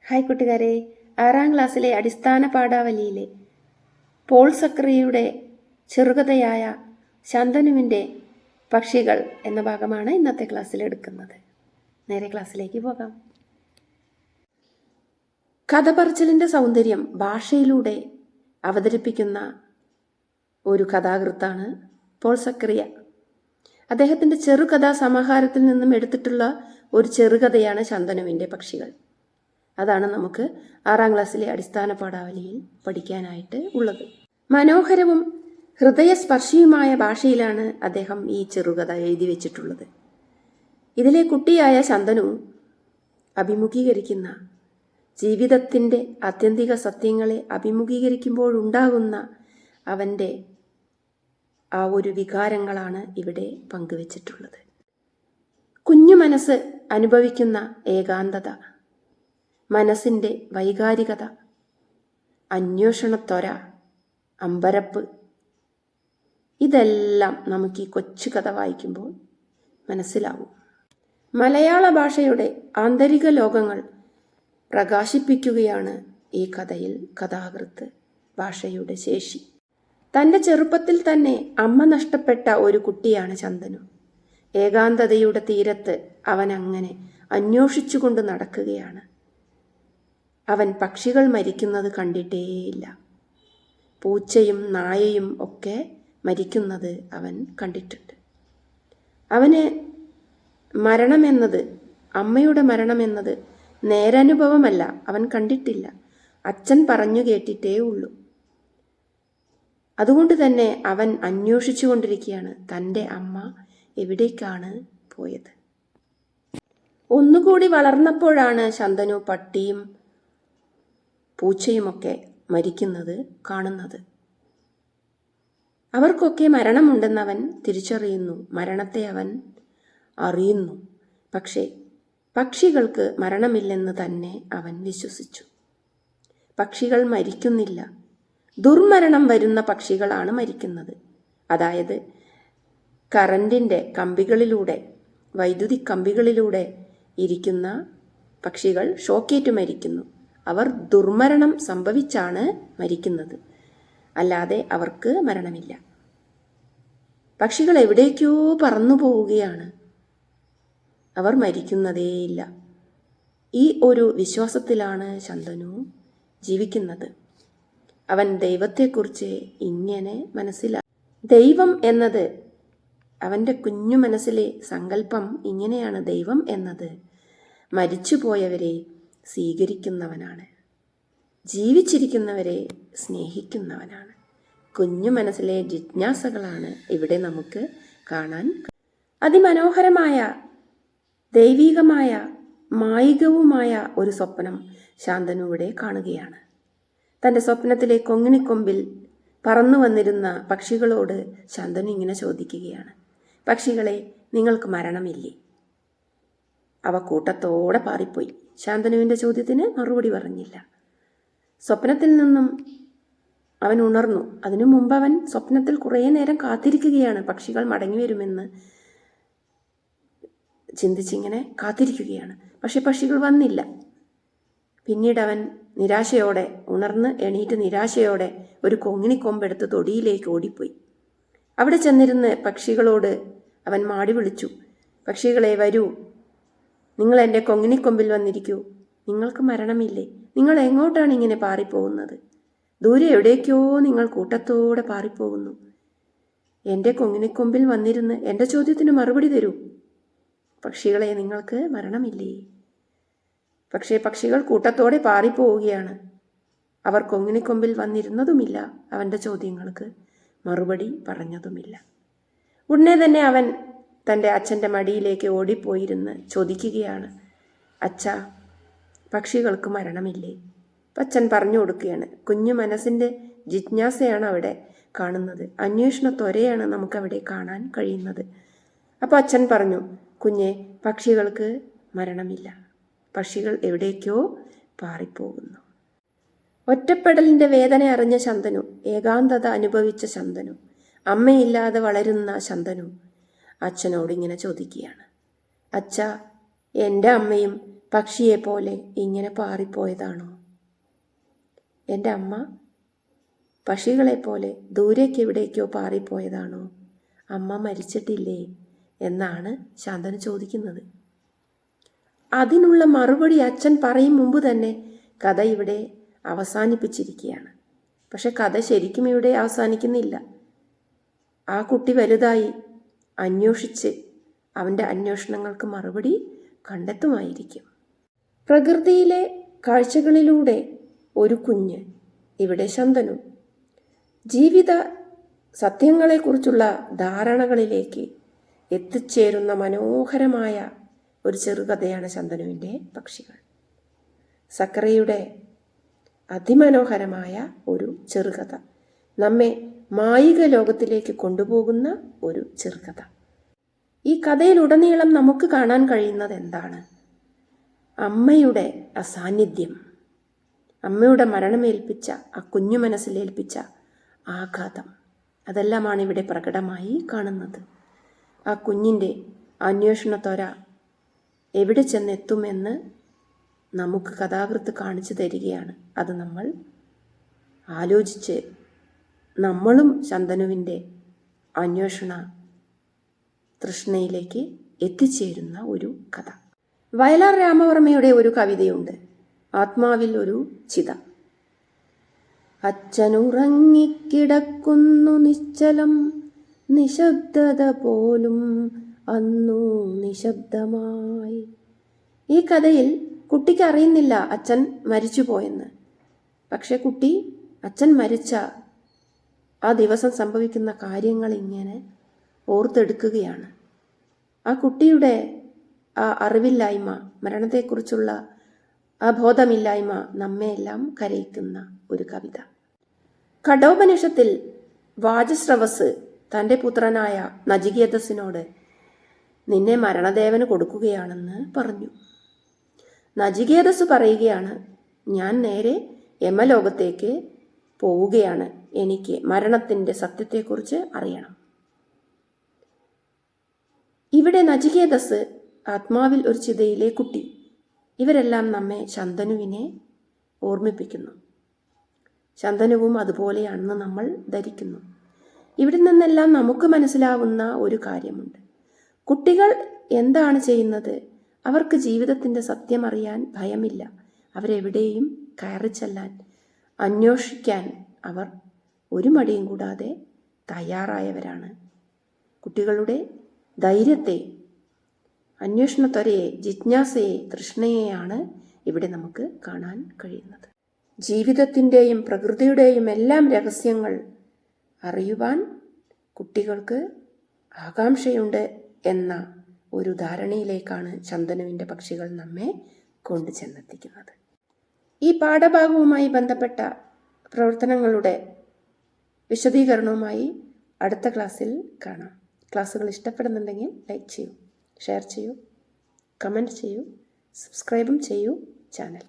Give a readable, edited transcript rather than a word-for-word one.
Hi കൂട്ടുകാരെ, 6ാം ക്ലാസ്സിലെ അടിസ്ഥാന പാഠാവലിയിലെ പോൾ സക്രിയുടെ ചെറുകഥയായ ശന്തനുവിൻ്റെ പക്ഷികൾ എന്ന ഭാഗമാണ് ഇന്നത്തെ ക്ലാസ്സിൽ എടുക്കുന്നത്. നേരെ ക്ലാസ്സിലേക്ക് പോകാം. കഥ പറച്ചിലിൻ്റെ സൗന്ദര്യം ഭാഷയിലൂടെ അവതരിപ്പിക്കുന്ന ഒരു കഥാകൃത്താണ് പോൾ സക്രിയ. അദ്ദേഹത്തിൻ്റെ ചെറുകഥാ സമാഹാരത്തിൽ നിന്നും എടുത്തിട്ടുള്ള ഒരു ചെറുകഥയാണ് ശന്തനുവിൻ്റെ പക്ഷികൾ. അതാണ് നമുക്ക് 6ാം ക്ലാസ്സിലെ അടിസ്ഥാന പാഠാവലിയിൽ പഠിക്കാനായിട്ട് ഉള്ളത്. മനോഹരവും ഹൃദയസ്പർശിയുമായ ഭാഷയിലാണ് അദ്ദേഹം ഈ ചെറുകഥ എഴുതി വെച്ചിട്ടുള്ളത്. ഇതിലെ കുട്ടിയായ ശന്തനു അഭിമുഖീകരിക്കുന്ന ജീവിതത്തിൻ്റെ ആത്യന്തിക സത്യങ്ങളെ അഭിമുഖീകരിക്കുമ്പോഴുണ്ടാകുന്ന അവൻ്റെ ആ ഒരു വികാരങ്ങളാണ് ഇവിടെ പങ്കുവച്ചിട്ടുള്ളത്. കുഞ്ഞു മനസ്സ് അനുഭവിക്കുന്ന ഏകാന്തത, മനസ്സിൻ്റെ വൈകാരികത, അന്വേഷണത്വര, അമ്പരപ്പ്, ഇതെല്ലാം നമുക്ക് ഈ കൊച്ചു കഥ വായിക്കുമ്പോൾ മനസ്സിലാവും. മലയാള ഭാഷയുടെ ആന്തരിക ലോകങ്ങൾ പ്രകാശിപ്പിക്കുകയാണ് ഈ കഥയിൽ കഥാകൃത്ത് ഭാഷയുടെ ശേഷി. തൻ്റെ ചെറുപ്പത്തിൽ തന്നെ അമ്മ നഷ്ടപ്പെട്ട ഒരു കുട്ടിയാണ് ശന്തനു. ഏകാന്തതയുടെ തീരത്ത് അവൻ അങ്ങനെ അന്വേഷിച്ചുകൊണ്ട് നടക്കുകയാണ്. അവൻ പക്ഷികൾ മരിക്കുന്നത് കണ്ടിട്ടേയില്ല. പൂച്ചയും നായയും ഒക്കെ മരിക്കുന്നത് അവൻ കണ്ടിട്ടുണ്ട്. അവന് മരണമെന്നത്, അമ്മയുടെ മരണമെന്നത് നേരനുഭവമല്ല, അവൻ കണ്ടിട്ടില്ല. അച്ഛൻ പറഞ്ഞു കേട്ടിട്ടേ ഉള്ളൂ. അതുകൊണ്ട് തന്നെ അവൻ അന്വേഷിച്ചു കൊണ്ടിരിക്കുകയാണ് തൻ്റെ അമ്മ എവിടേക്കാണ് പോയത്. ഒന്നുകൂടി വളർന്നപ്പോഴാണ് ശന്തനു പട്ടിയും പൂച്ചയുമൊക്കെ മരിക്കുന്നത് കാണുന്നത്. അവർക്കൊക്കെ മരണമുണ്ടെന്ന് അവൻ തിരിച്ചറിയുന്നു. മരണത്തെ അവൻ അറിയുന്നു. പക്ഷേ പക്ഷികൾക്ക് മരണമില്ലെന്ന് തന്നെ അവൻ വിശ്വസിച്ചു. പക്ഷികൾ മരിക്കുന്നില്ല. ദുർമരണം വരുന്ന പക്ഷികളാണ് മരിക്കുന്നത്. അതായത് കറണ്ടിൻ്റെ കമ്പികളിലൂടെ, വൈദ്യുതി കമ്പികളിലൂടെ ഇരിക്കുന്ന പക്ഷികൾ ഷോക്കേറ്റ് മരിക്കുന്നു. അവർ ദുർമരണം സംഭവിച്ചാണ് മരിക്കുന്നത്, അല്ലാതെ അവർക്ക് മരണമില്ല. പക്ഷികൾ എവിടേക്കോ പറന്നു പോവുകയാണ്, അവർ മരിക്കുന്നതേയില്ല. ഈ ഒരു വിശ്വാസത്തിലാണ് ശന്തനു ജീവിക്കുന്നത്. അവൻ ദൈവത്തെക്കുറിച്ച് ഇങ്ങനെ മനസ്സിലാക്കി. ദൈവം എന്നത് അവൻ്റെ കുഞ്ഞു മനസ്സിലെ സങ്കല്പം ഇങ്ങനെയാണ്. ദൈവം എന്നത് മരിച്ചുപോയവരെ സ്വീകരിക്കുന്നവനാണ്, ജീവിച്ചിരിക്കുന്നവരെ സ്നേഹിക്കുന്നവനാണ്. കുഞ്ഞു മനസ്സിലെ ജിജ്ഞാസകളാണ് ഇവിടെ നമുക്ക് കാണാൻ. അതിമനോഹരമായ, ദൈവികമായ, മായികവുമായ ഒരു സ്വപ്നം ശാന്തനു ഇവിടെ കാണുകയാണ്. തൻ്റെ സ്വപ്നത്തിലെ കൊങ്ങിണിക്കൊമ്പിൽ പറന്നു വന്നിരുന്ന പക്ഷികളോട് ശാന്തനു ഇങ്ങനെ ചോദിക്കുകയാണ്: പക്ഷികളെ, നിങ്ങൾക്ക് മരണമില്ലേ? അവ കൂട്ടത്തോടെ പാറിപ്പോയി. ശാന്തനുവിൻ്റെ ചോദ്യത്തിന് മറുപടി പറഞ്ഞില്ല. സ്വപ്നത്തിൽ നിന്നും അവൻ ഉണർന്നു. അതിനു മുമ്പ് അവൻ സ്വപ്നത്തിൽ കുറേ നേരം കാത്തിരിക്കുകയാണ്. പക്ഷികൾ മടങ്ങി വരുമെന്ന് ചിന്തിച്ചിങ്ങനെ കാത്തിരിക്കുകയാണ്. പക്ഷെ പക്ഷികൾ വന്നില്ല. പിന്നീട് അവൻ നിരാശയോടെ ഉണർന്ന് എണീറ്റ് നിരാശയോടെ ഒരു കൊങ്ങിണിക്കൊമ്പെടുത്ത് തൊടിയിലേക്ക് ഓടിപ്പോയി. അവിടെ ചെന്നിരുന്ന് പക്ഷികളോട് അവൻ മാടി വിളിച്ചു: പക്ഷികളെ, വരൂ, നിങ്ങൾ എൻ്റെ കൊങ്ങിണിക്കൊമ്പിൽ വന്നിരിക്കൂ. നിങ്ങൾക്ക് മരണമില്ലേ? നിങ്ങൾ എങ്ങോട്ടാണ് ഇങ്ങനെ പാറിപ്പോകുന്നത്? ദൂരെ എവിടേക്കോ നിങ്ങൾ കൂട്ടത്തോടെ പാറിപ്പോകുന്നു. എൻ്റെ കൊങ്ങിണിക്കൊമ്പിൽ വന്നിരുന്ന് എൻ്റെ ചോദ്യത്തിന് മറുപടി തരൂ. പക്ഷികളെ, നിങ്ങൾക്ക് മരണമില്ലേ? പക്ഷേ പക്ഷികൾ കൂട്ടത്തോടെ പാറിപ്പോവുകയാണ്. അവർ കൊങ്ങിണിക്കൊമ്പിൽ വന്നിരുന്നതുമില്ല, അവൻ്റെ ചോദ്യങ്ങൾക്ക് മറുപടി പറഞ്ഞതുമില്ല. ഉടനെ തന്നെ അവൻ തൻ്റെ അച്ഛൻ്റെ മടിയിലേക്ക് ഓടിപ്പോയിരുന്ന് ചോദിക്കുകയാണ്: അച്ഛാ, പക്ഷികൾക്ക് മരണമില്ലേ? അച്ഛൻ പറഞ്ഞു കൊടുക്കുകയാണ്. കുഞ്ഞു മനസ്സിൻ്റെ ജിജ്ഞാസയാണ് അവിടെ കാണുന്നത്. അന്വേഷണത്വരയാണ് നമുക്കവിടെ കാണാൻ കഴിയുന്നത്. അപ്പോൾ അച്ഛൻ പറഞ്ഞു: കുഞ്ഞെ, പക്ഷികൾക്ക് മരണമില്ല. പക്ഷികൾ എവിടേക്കോ പാറിപ്പോകുന്നു. ഒറ്റപ്പെടലിൻ്റെ വേദന അറിഞ്ഞ ശന്തനു, ഏകാന്തത അനുഭവിച്ച ശന്തനു, അമ്മയില്ലാതെ വളരുന്ന ശന്തനു അച്ഛനോട് ഇങ്ങനെ ചോദിക്കുകയാണ്: അച്ഛാ, എൻ്റെ അമ്മയും പക്ഷിയെപ്പോലെ ഇങ്ങനെ പാറിപ്പോയതാണോ? എൻ്റെ അമ്മ പക്ഷികളെപ്പോലെ ദൂരേക്ക് എവിടേക്കോ പാറിപ്പോയതാണോ? അമ്മ മരിച്ചിട്ടില്ലേ എന്നാണ് ശാന്തനു ചോദിക്കുന്നത്. അതിനുള്ള മറുപടി അച്ഛൻ പറയും മുമ്പ് തന്നെ കഥ ഇവിടെ അവസാനിപ്പിച്ചിരിക്കുകയാണ്. പക്ഷെ കഥ ശരിക്കും ഇവിടെ അവസാനിക്കുന്നില്ല. ആ കുട്ടി വലുതായി അന്വേഷിച്ച് അവൻ്റെ അന്വേഷണങ്ങൾക്ക് മറുപടി കണ്ടെത്തുമായിരിക്കും. പ്രകൃതിയിലെ കാഴ്ചകളിലൂടെ ഒരു കുഞ്ഞ്, ഇവിടെ ശാന്തനു, ജീവിത സത്യങ്ങളെക്കുറിച്ചുള്ള ധാരണകളിലേക്ക് എത്തിച്ചേരുന്ന മനോഹരമായ ഒരു ചെറുകഥയാണ് ശാന്തനുവിൻ്റെ പക്ഷികൾ. സക്കറിയയുടെ അതിമനോഹരമായ ഒരു ചെറുകഥ, നമ്മെ മായിക ലോകത്തിലേക്ക് കൊണ്ടുപോകുന്ന ഒരു ചെറുകഥ. ഈ കഥയിലുടനീളം നമുക്ക് കാണാൻ കഴിയുന്നത് എന്താണ്? അമ്മയുടെ അസാന്നിധ്യം, അമ്മയുടെ മരണമേൽപ്പിച്ച ആ കുഞ്ഞു മനസ്സിലേൽപ്പിച്ച ആഘാതം, അതെല്ലാമാണ് ഇവിടെ പ്രകടമായി കാണുന്നത്. ആ കുഞ്ഞിൻ്റെ അന്വേഷണത്വര എവിടെ ചെന്നെത്തുമെന്ന് നമുക്ക് കഥാകൃത്ത് കാണിച്ചു തരികയാണ്. അത് നമ്മൾ ആലോചിച്ച് നമ്മളും ശാന്തനുവിൻ്റെ അന്വേഷണ തൃഷ്ണയിലേക്ക് എത്തിച്ചേരുന്ന ഒരു കഥ. വയലാർ രാമവർമ്മയുടെ ഒരു കവിതയുണ്ട്, ആത്മാവിൽ ഒരു ചിത. അച്ഛനുറങ്ങിക്കിടക്കുന്നു നിശ്ചലം, നിശബ്ദത പോലും അന്നു നിശബ്ദമായി. ഈ കഥയിൽ കുട്ടിക്ക് അറിയുന്നില്ല അച്ഛൻ മരിച്ചുപോയെന്ന്. പക്ഷെ കുട്ടി അച്ഛൻ മരിച്ച ആ ദിവസം സംഭവിക്കുന്ന കാര്യങ്ങൾ ഇങ്ങനെ ഓർത്തെടുക്കുകയാണ്. ആ കുട്ടിയുടെ ആ അറിവില്ലായ്മ, മരണത്തെക്കുറിച്ചുള്ള ആ ബോധമില്ലായ്മ നമ്മെയെല്ലാം കരയിക്കുന്ന ഒരു കവിത. കഠോപനിഷത്തിൽ വാജശ്രവസ് തൻ്റെ പുത്രനായ നചികേതസിനോട് നിന്നെ മരണദേവന് കൊടുക്കുകയാണെന്ന് പറഞ്ഞു. നചികേതസ് പറയുകയാണ്, ഞാൻ നേരെ യമലോകത്തേക്ക് പോവുകയാണ്, എനിക്ക് മരണത്തിൻ്റെ സത്യത്തെക്കുറിച്ച് അറിയണം. ഇവിടെ നചികേതസ്, ആത്മാവിൽ ഒരു ചിതയിലെ കുട്ടി, ഇവരെല്ലാം നമ്മെ ശാന്തനുവിനെ ഓർമ്മിപ്പിക്കുന്നു. ശാന്തനുവും അതുപോലെയാണെന്ന് നമ്മൾ ധരിക്കുന്നു. ഇവിടെ നിന്നെല്ലാം നമുക്ക് മനസ്സിലാവുന്ന ഒരു കാര്യമുണ്ട്. കുട്ടികൾ എന്താണ് ചെയ്യുന്നത്? അവർക്ക് ജീവിതത്തിൻ്റെ സത്യം അറിയാൻ ഭയമില്ല. അവരെവിടെയും കയറി ചെല്ലാൻ, അന്വേഷിക്കാൻ അവർ ഒരു മടിയും കൂടാതെ തയ്യാറായവരാണ്. കുട്ടികളുടെ ധൈര്യത്തെ, അന്വേഷണത്വരയെ, ജിജ്ഞാസയെ, തൃഷ്ണയെയാണ് ഇവിടെ നമുക്ക് കാണാൻ കഴിയുന്നത്. ജീവിതത്തിൻ്റെയും പ്രകൃതിയുടെയും എല്ലാം രഹസ്യങ്ങൾ അറിയുവാൻ കുട്ടികൾക്ക് ആകാംക്ഷയുണ്ട് എന്ന ഒരു ധാരണയിലേക്കാണ് ശാന്തനുവിൻ്റെ പക്ഷികൾ നമ്മെ കൊണ്ടു ചെന്നെത്തിക്കുന്നത്. ഈ പാഠഭാഗവുമായി ബന്ധപ്പെട്ട പ്രവർത്തനങ്ങളുടെ വിശദീകരണവുമായി അടുത്ത ക്ലാസ്സിൽ കാണാം. ക്ലാസ്സുകൾ ഇഷ്ടപ്പെടുന്നുണ്ടെങ്കിൽ ലൈക്ക് ചെയ്യൂ, ഷെയർ ചെയ്യൂ, കമൻറ്റ് ചെയ്യൂ, സബ്സ്ക്രൈബും ചെയ്യൂ ചാനൽ.